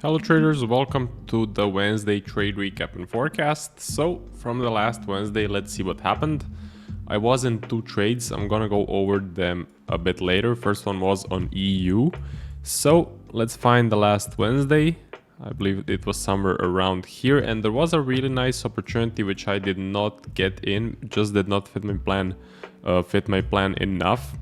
Hello traders, welcome to the Wednesday trade recap and forecast. So from the last Wednesday, let's see what happened. I was in two trades. I'm gonna go over them a bit later. First one was on EU. So let's find the last Wednesday. I believe it was somewhere around here, and there was a really nice opportunity which I did not get in, just did not fit my plan enough.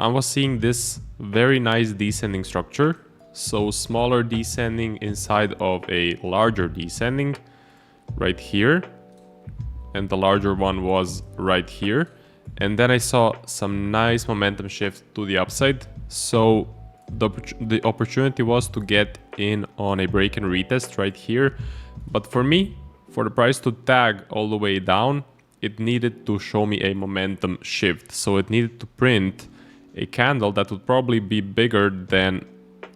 I was seeing this very nice descending structure. So smaller descending inside of a larger descending right here. And the larger one was right here. And then I saw some nice momentum shift to the upside. So the opportunity was to get in on a break and retest right here. But for me, for the price to tag all the way down, it needed to show me a momentum shift. So it needed to print a candle that would probably be bigger than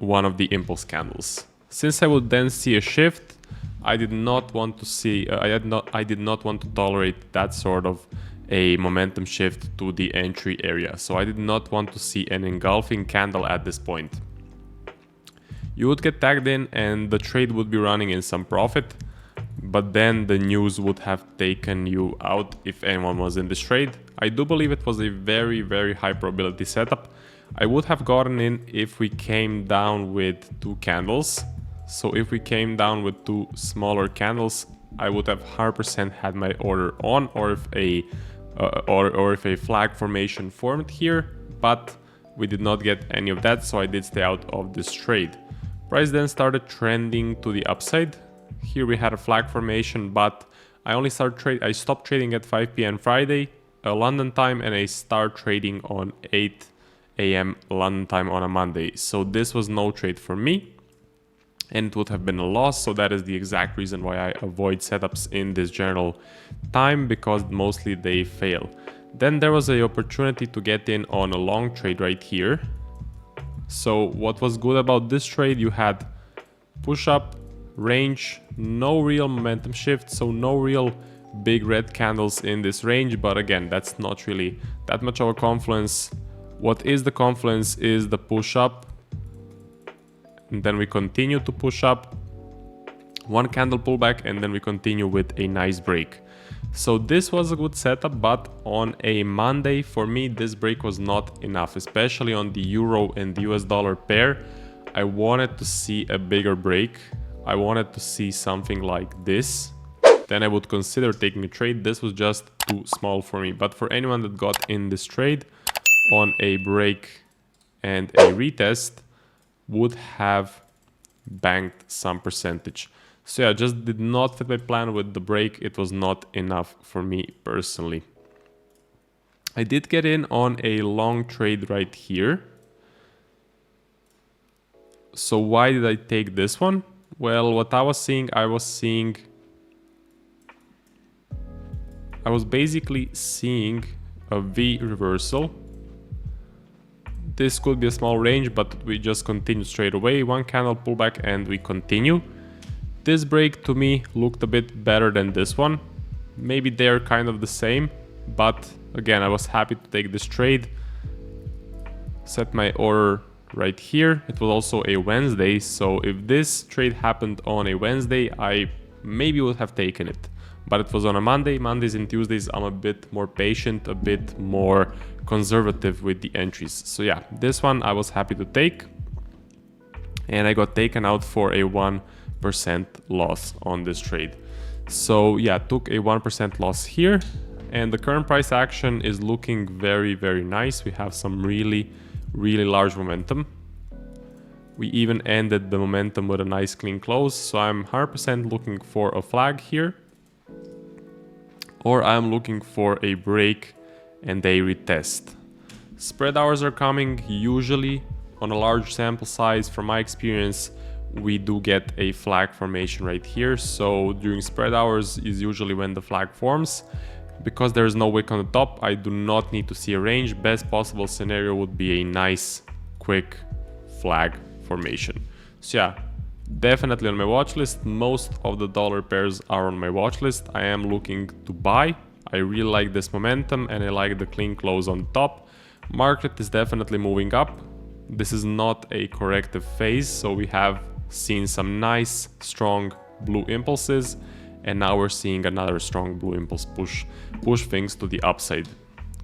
one of the impulse candles. Since I would then see a shift, I did not want to see I did not want to tolerate that sort of a momentum shift to the entry area. So I did not want to see an engulfing candle at this point. You would get tagged in and the trade would be running in some profit, but then the news would have taken you out if anyone was in this trade. I do believe it was a very, very high probability setup. I would have gotten in if we came down with two candles. So if we came down with two smaller candles, I would have 100% had my order on, or if a flag formation formed here, but we did not get any of that, so I did stay out of this trade. Price then started trending to the upside. Here we had a flag formation, but I stopped trading at 5 p.m. Friday, London time, and I start trading on 8 a.m. London time on a Monday. So this was no trade for me and it would have been a loss. So that is the exact reason why I avoid setups in this general time, because mostly they fail. Then there was an opportunity to get in on a long trade right here. So what was good about this trade, you had push up, range, no real momentum shift, so no real big red candles in this range. But again, that's not really that much of a confluence. What is the confluence is the push up, and then we continue to push up, one candle pullback, and then we continue with a nice break. So this was a good setup, but on a Monday for me this break was not enough, especially on the euro and the US dollar pair. I wanted to see a bigger break. I wanted to see something like this. Then I would consider taking a trade. This was just too small for me, but for anyone that got in this trade on a break and a retest, would have banked some percentage. So yeah, just did not fit my plan with the break. It was not enough for me personally. I did get in on a long trade right here. So why did I take this one? Well, what I was basically seeing a V reversal. This could be a small range, but we just continue straight away. One candle pullback and we continue. This break to me looked a bit better than this one. Maybe they're kind of the same, but again, I was happy to take this trade. Set my order right here. It was also a Wednesday, so if this trade happened on a Wednesday, I maybe would have taken it. But it was on a Monday. Mondays and Tuesdays, I'm a bit more patient, a bit more conservative with the entries. So yeah, this one I was happy to take. And I got taken out for a 1% loss on this trade. So yeah, took a 1% loss here. And the current price action is looking very, very nice. We have some really, really large momentum. We even ended the momentum with a nice clean close. So I'm 100% looking for a flag here, or I'm looking for a break and a retest. Spread hours are coming. Usually on a large sample size, from my experience, we do get a flag formation right here. So during spread hours is usually when the flag forms. Because there is no wick on the top, I do not need to see a range. Best possible scenario would be a nice quick flag formation. So yeah, definitely on my watch list. Most of the dollar pairs are on my watch list. I am looking to buy. I really like this momentum and I like the clean close on top. Market is definitely moving up. This is not a corrective phase, so we have seen some nice strong blue impulses, and now we're seeing another strong blue impulse push things to the upside.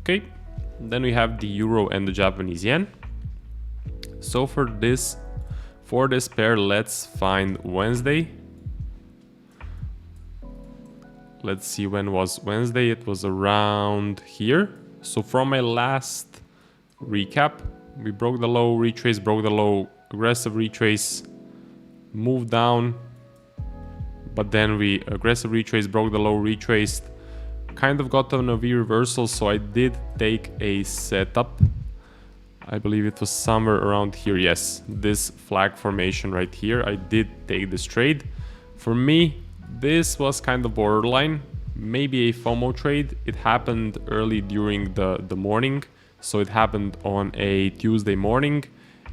Okay, then we have the euro and the Japanese yen. So for this pair, let's find Wednesday. Let's see, when was Wednesday? It was around here. So from my last recap, we broke the low, retrace, broke the low, aggressive retrace, moved down, but then we aggressive retrace, broke the low, retraced, kind of got on a V reversal. So I did take a setup. I believe it was somewhere around here. Yes, this flag formation right here. I did take this trade. For me, this was kind of borderline, maybe a FOMO trade. It happened early during the morning, so it happened on a Tuesday morning,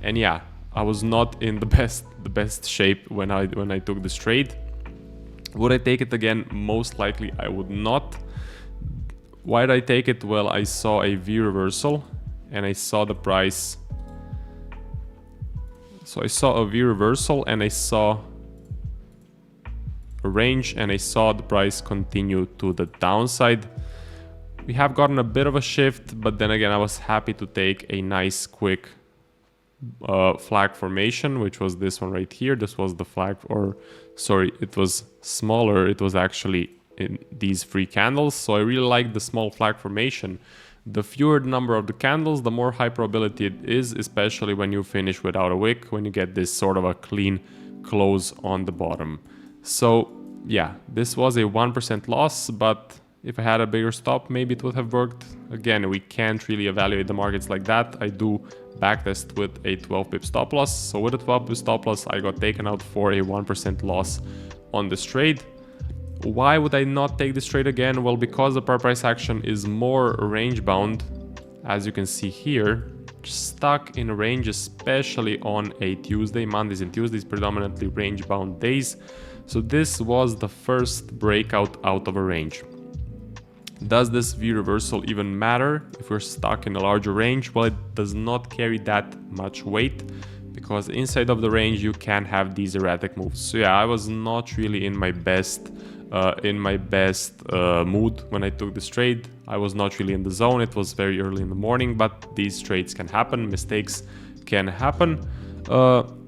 and yeah, I was not in the best shape when I took this trade. Would I take it again? Most likely I would not. Why did I take it? Well, I saw a V reversal and I saw the price. So I saw a V reversal and I saw a range, and I saw the price continue to the downside. We have gotten a bit of a shift, but then again, I was happy to take a nice quick flag formation, which was this one right here. This was the flag, or sorry, it was smaller. It was actually in these 3 candles. So I really like the small flag formation. The fewer the number of the candles, the more high probability it is, especially when you finish without a wick, when you get this sort of a clean close on the bottom. So yeah, this was a 1% loss, but if I had a bigger stop, maybe it would have worked. Again, we can't really evaluate the markets like that. I do backtest with a 12 pip stop loss. So with a 12 pip stop loss, I got taken out for a 1% loss on this trade. Why would I not take this trade again? Well, because the price action is more range bound, as you can see here, stuck in range, especially on a Tuesday. Mondays and Tuesdays predominantly range bound days. So this was the first breakout out of a range. Does this V reversal even matter if we're stuck in a larger range? Well, it does not carry that much weight, because inside of the range you can have these erratic moves. So yeah, I was not really in my best mood when I took this trade. I was not really in the zone. It was very early in the morning, but these trades can happen, mistakes can happen.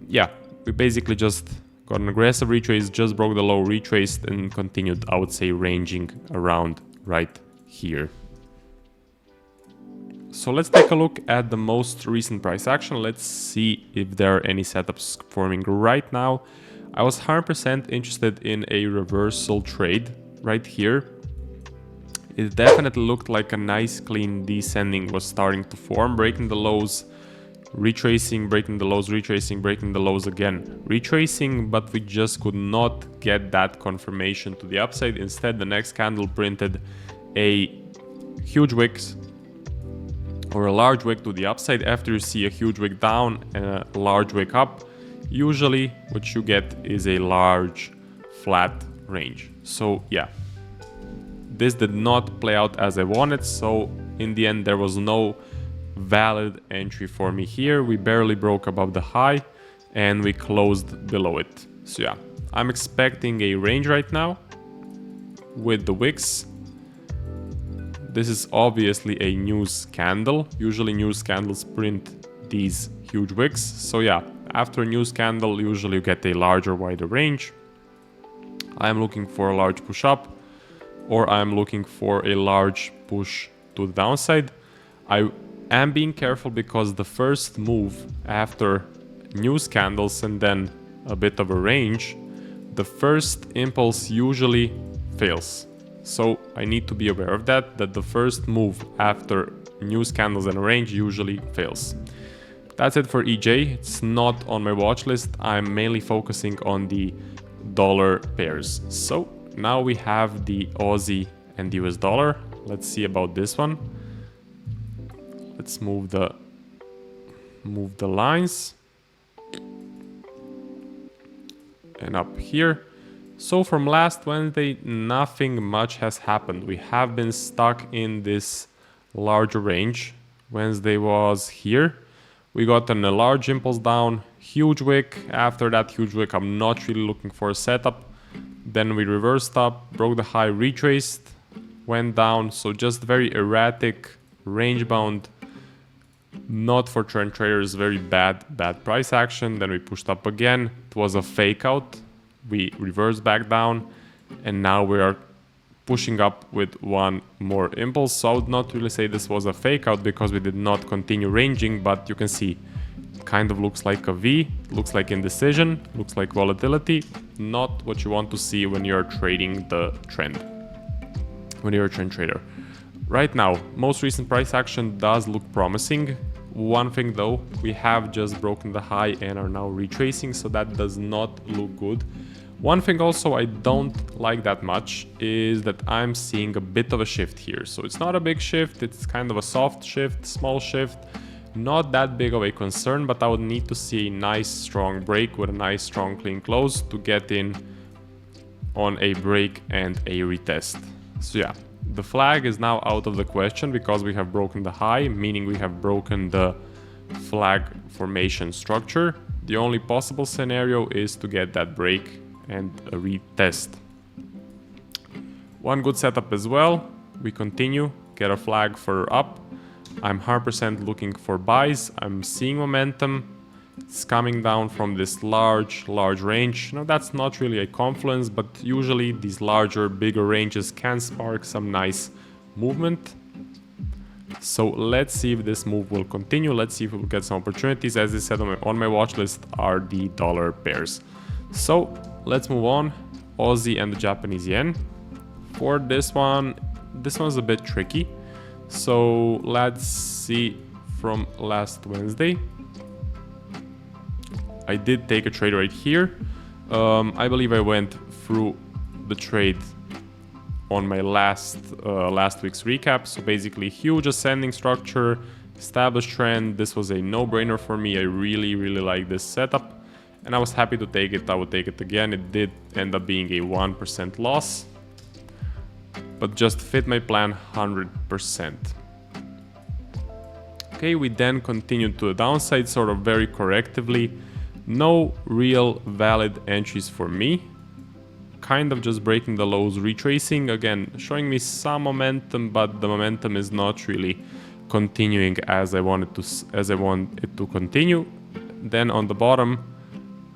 Yeah, we basically just got an aggressive retrace, just broke the low, retraced, and continued, I would say, ranging around right here. So let's take a look at the most recent price action. Let's see if there are any setups forming right now. I was 100% interested in a reversal trade right here. It definitely looked like a nice clean descending was starting to form, breaking the lows, retracing, breaking the lows, retracing, breaking the lows again, retracing, but we just could not get that confirmation to the upside. Instead, the next candle printed a huge wick or a large wick to the upside. After you see a huge wick down and a large wick up, usually what you get is a large flat range. So yeah, this did not play out as I wanted. So in the end, there was no valid entry for me here. We barely broke above the high and we closed below it. So yeah, I'm expecting a range right now with the wicks. This is obviously a news candle. Usually news candles print these huge wicks. So yeah, after a news candle, usually you get a larger, wider range. I'm looking for a large push up, or I'm looking for a large push to the downside. I am being careful because the first move after news candles and then a bit of a range, the first impulse usually fails. So I need to be aware of that the first move after news candles and a range usually fails. That's it for EJ. It's not on my watch list. I'm mainly focusing on the dollar pairs. So now we have the Aussie and the US dollar. Let's see about this one. Let's move the lines. And up here. So from last Wednesday, nothing much has happened. We have been stuck in this larger range. Wednesday was here. We got a large impulse down, huge wick. After that huge wick, I'm not really looking for a setup. Then we reversed up, broke the high, retraced, went down. So just very erratic, range bound, not for trend traders, very bad price action. Then we pushed up again. It was a fake out. We reversed back down, and now we are pushing up with one more impulse. So I would not really say this was a fake out because we did not continue ranging, but you can see it kind of looks like a V, looks like indecision, looks like volatility. Not what you want to see when you're trading the trend, when you're a trend trader. Right now, most recent price action does look promising. One thing though, we have just broken the high and are now retracing, so that does not look good. One thing also I don't like that much is that I'm seeing a bit of a shift here. So it's not a big shift, it's kind of a soft shift, small shift. Not that big of a concern, but I would need to see a nice strong break with a nice strong clean close to get in on a break and a retest. So yeah, the flag is now out of the question because we have broken the high, meaning we have broken the flag formation structure. The only possible scenario is to get that break and a retest. One good setup as well. We continue, get a flag for up. I'm 100% looking for buys. I'm seeing momentum. It's coming down from this large range. Now that's not really a confluence, but usually these larger, bigger ranges can spark some nice movement. So let's see if this move will continue. Let's see if we'll get some opportunities. As I said, on my watch list are the dollar pairs. So let's move on. Aussie and the Japanese yen. For this one's a bit tricky. So let's see from last Wednesday. I did take a trade right here. I believe I went through the trade on my last week's recap. So basically huge ascending structure, established trend. This was a no-brainer for me. I really like this setup and I was happy to take it. I would take it again. It did end up being a 1% loss, but just fit my plan 100%. Okay, we then continued to the downside sort of very correctively. No real valid entries for me. Kind of just breaking the lows, retracing, again showing me some momentum, but the momentum is not really continuing as I want it to continue. Then on the bottom,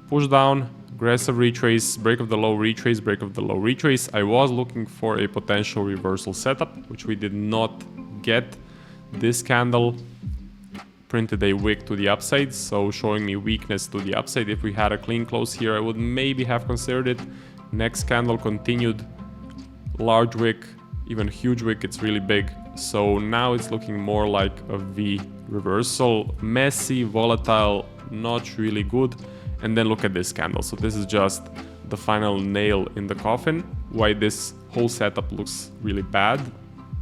push down, aggressive retrace, break of the low, retrace, break of the low, retrace. I was looking for a potential reversal setup, which we did not get. This candle printed a wick to the upside, so showing me weakness to the upside. If we had a clean close here, I would maybe have considered it. Next candle continued, large wick, even huge wick, it's really big. So now it's looking more like a V reversal, messy, volatile, not really good. And then look at this candle. So this is just the final nail in the coffin. Why this whole setup looks really bad.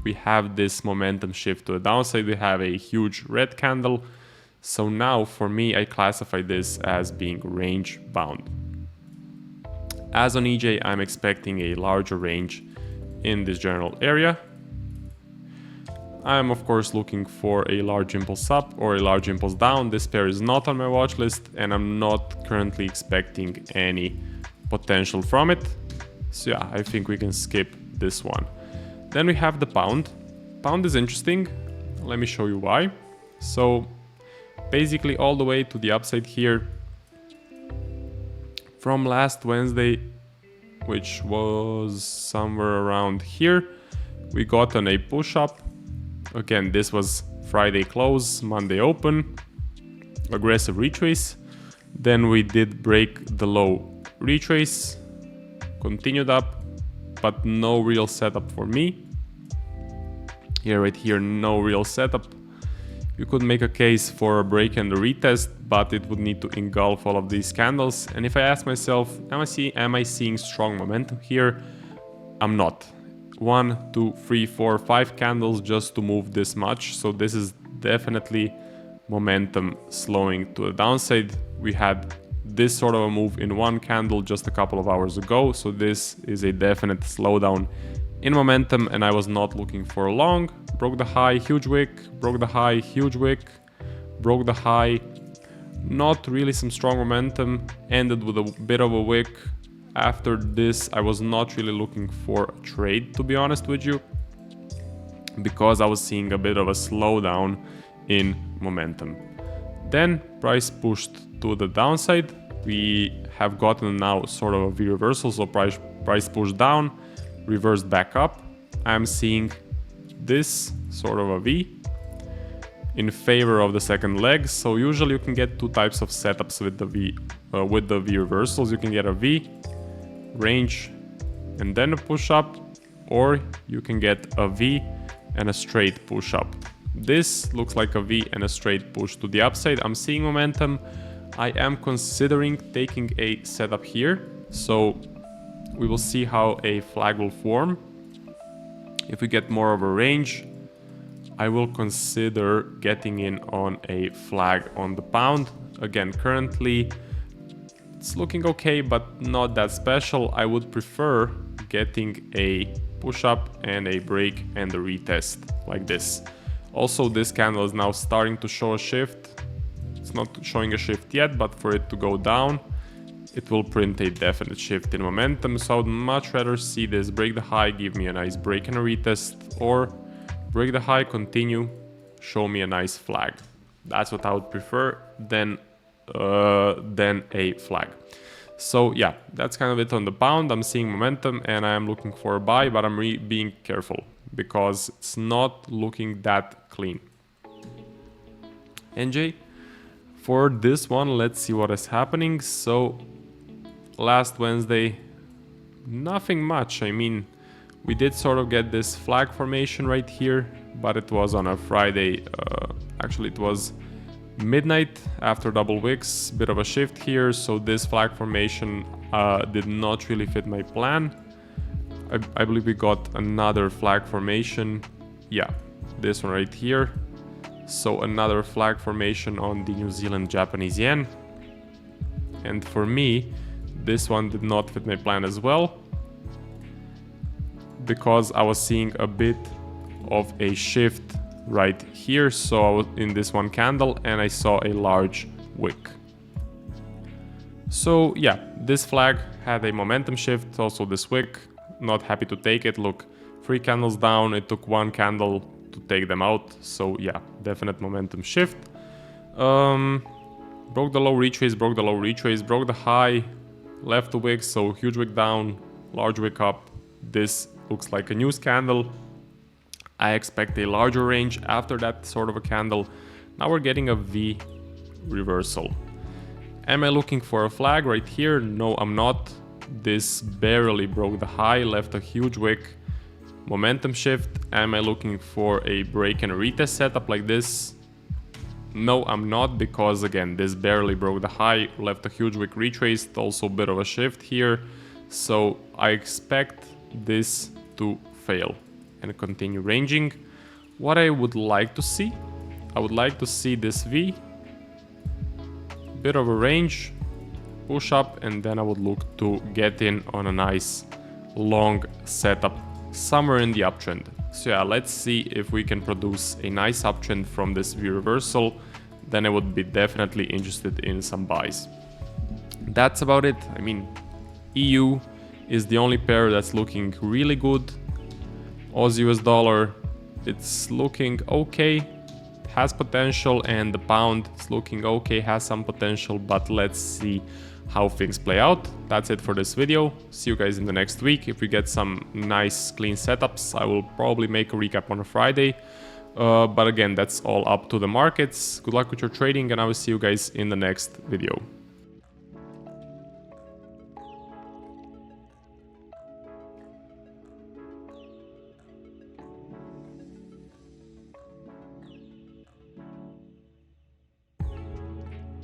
We have this momentum shift to the downside. We have a huge red candle. So now for me, I classify this as being range bound. As on EJ, I'm expecting a larger range in this general area. I'm of course looking for a large impulse up or a large impulse down. This pair is not on my watch list and I'm not currently expecting any potential from it. So yeah, I think we can skip this one. Then we have the pound. Pound is interesting. Let me show you why. So basically all the way to the upside here from last Wednesday, which was somewhere around here, we got on a push up. Again, this was Friday close, Monday open, aggressive retrace. Then we did break the low, retrace, continued up, but no real setup for me. Here, right here, no real setup. You could make a case for a break and a retest, but it would need to engulf all of these candles. And if I ask myself, am I seeing strong momentum here? I'm not. 1, 2, 3, 4, 5 candles just to move this much. So this is definitely momentum slowing to the downside. We had this sort of a move in one candle just a couple of hours ago. So this is a definite slowdown in momentum and I was not looking for a long. Broke the high, huge wick, broke the high, huge wick, broke the high, Not really some strong momentum, ended with a bit of a wick. After this, I was not really looking for a trade, to be honest with you, because I was seeing a bit of a slowdown in momentum. Then price pushed to the downside. We have gotten now sort of a V reversal, so price pushed down, reversed back up. I'm seeing this sort of a V in favor of the second leg. So usually you can get two types of setups with the V reversals. You can get a V range and then a push up, or you can get a V and a straight push up. This looks like a V and a straight push to the upside. I'm seeing momentum. I am considering taking a setup here, so we will see how a flag will form. If we get more of a range, I will consider getting in on a flag on the pound. Again, currently it's looking okay, but not that special. I would prefer getting a push up and a break and a retest like this. Also, this candle is now starting to show a shift. It's not showing a shift yet, but for it to go down, it will print a definite shift in momentum. So I would much rather see this break the high, give me a nice break and a retest, or break the high, continue, show me a nice flag. That's what I would prefer than a flag. So yeah, that's kind of it on the pound. I'm seeing momentum and I'm looking for a buy, but I'm being careful because it's not looking that clean. NJ, for this one, let's see what is happening. So last Wednesday, nothing much. I mean, we did sort of get this flag formation right here, but it was on a Friday. Actually, it was midnight after double wicks, bit of a shift here. So this flag formation did not really fit my plan. I believe we got another flag formation. Yeah, this one right here. So another flag formation on the New Zealand Japanese yen. And for me, this one did not fit my plan as well, because I was seeing a bit of a shift right here. So I was in this one candle and I saw a large wick. So yeah, this flag had a momentum shift, also this wick. Not happy to take it. Look, 3 candles down, it took 1 candle to take them out. So yeah, definite momentum shift. Broke the low, retrace, broke the low, retrace, broke the high, left the wick, so huge wick down, large wick up. This looks like a news candle. I expect a larger range after that sort of a candle. Now we're getting a V reversal. Am I looking for a flag right here? No, I'm not. This barely broke the high, left a huge wick, momentum shift. Am I looking for a break and a retest setup like this? No, I'm not, because again, this barely broke the high, left a huge wick, retraced, also a bit of a shift here. So I expect this to fail and continue ranging. What I would like to see, I would like to see this V, bit of a range, push up, and then I would look to get in on a nice long setup somewhere in the uptrend. So yeah, let's see if we can produce a nice uptrend from this V reversal. Then I would be definitely interested in some buys. That's about it. I mean, EU is the only pair that's looking really good. Aussie US dollar, it's looking okay, has potential, and the pound is looking okay, has some potential, but let's see how things play out. That's it for this video. See you guys in the next week. If we get some nice clean setups, I will probably make a recap on a Friday. But again, that's all up to the markets. Good luck with your trading, and I will see you guys in the next video.